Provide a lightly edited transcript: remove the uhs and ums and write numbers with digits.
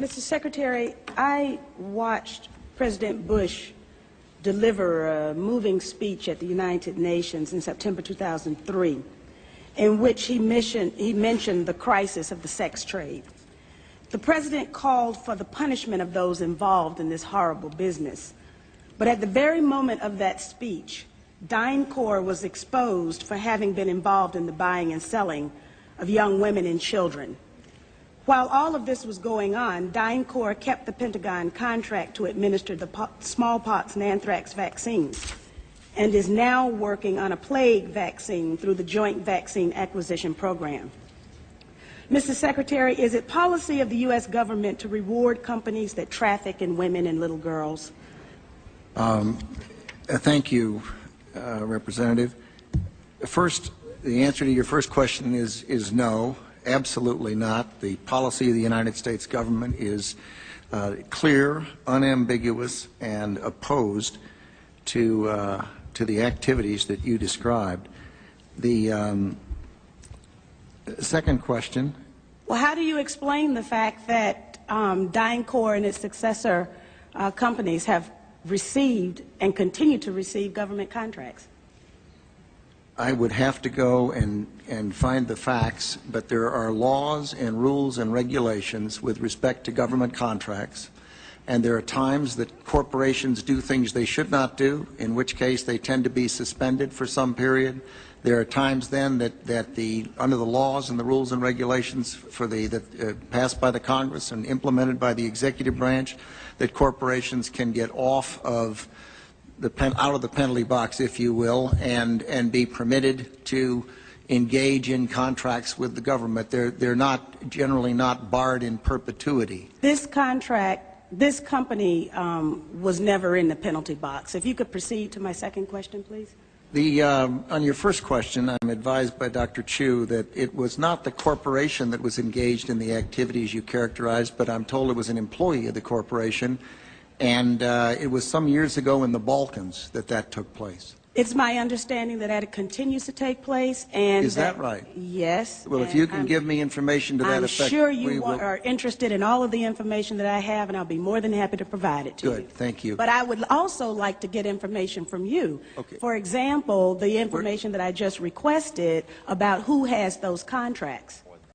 Mr. Secretary, I watched President Bush deliver a moving speech at the United Nations in September 2003, in which he mentioned the crisis of the sex trade. The President called for the punishment of those involved in this horrible business. But at the very moment of that speech, DynCorp was exposed for having been involved in the buying and selling of young women and children. While all of this was going on, DynCorp kept the Pentagon contract to administer the smallpox and anthrax vaccines and is now working on a plague vaccine through the Joint Vaccine Acquisition Program. Mr. Secretary, is it policy of the U.S. government to reward companies that traffic in women and little girls? Thank you, Representative. First, the answer to your first question is no, absolutely not. The policy of the United States government is clear, unambiguous, and opposed to the activities that you described. The second question. Well, how do you explain the fact that DynCorp and its successor companies have received and continue to receive government contracts? I would have to go and find the facts, but there are laws and rules and regulations with respect to government contracts, and there are times that corporations do things they should not do, in which case they tend to be suspended for some period. There are times then that under the laws and the rules and regulations passed by the Congress and implemented by the executive branch, that corporations can get off of out of the penalty box, if you will, and be permitted to engage in contracts with the government. They're not generally not barred in perpetuity. This company was never in the penalty box. If you could proceed to my second question, please. On your first question, I'm advised by Dr. Chu that it was not the corporation that was engaged in the activities you characterized, but I'm told it was an employee of the corporation, and it was some years ago in the Balkans that took place. It's my understanding that it continues to take place, and is that right? Yes. Well, if you can give me information to that effect, I'm sure you are interested in all of the information that I have, and I'll be more than happy to provide it to you. Good, thank you. But I would also like to get information from you. Okay. For example, the information that I just requested about who has those contracts.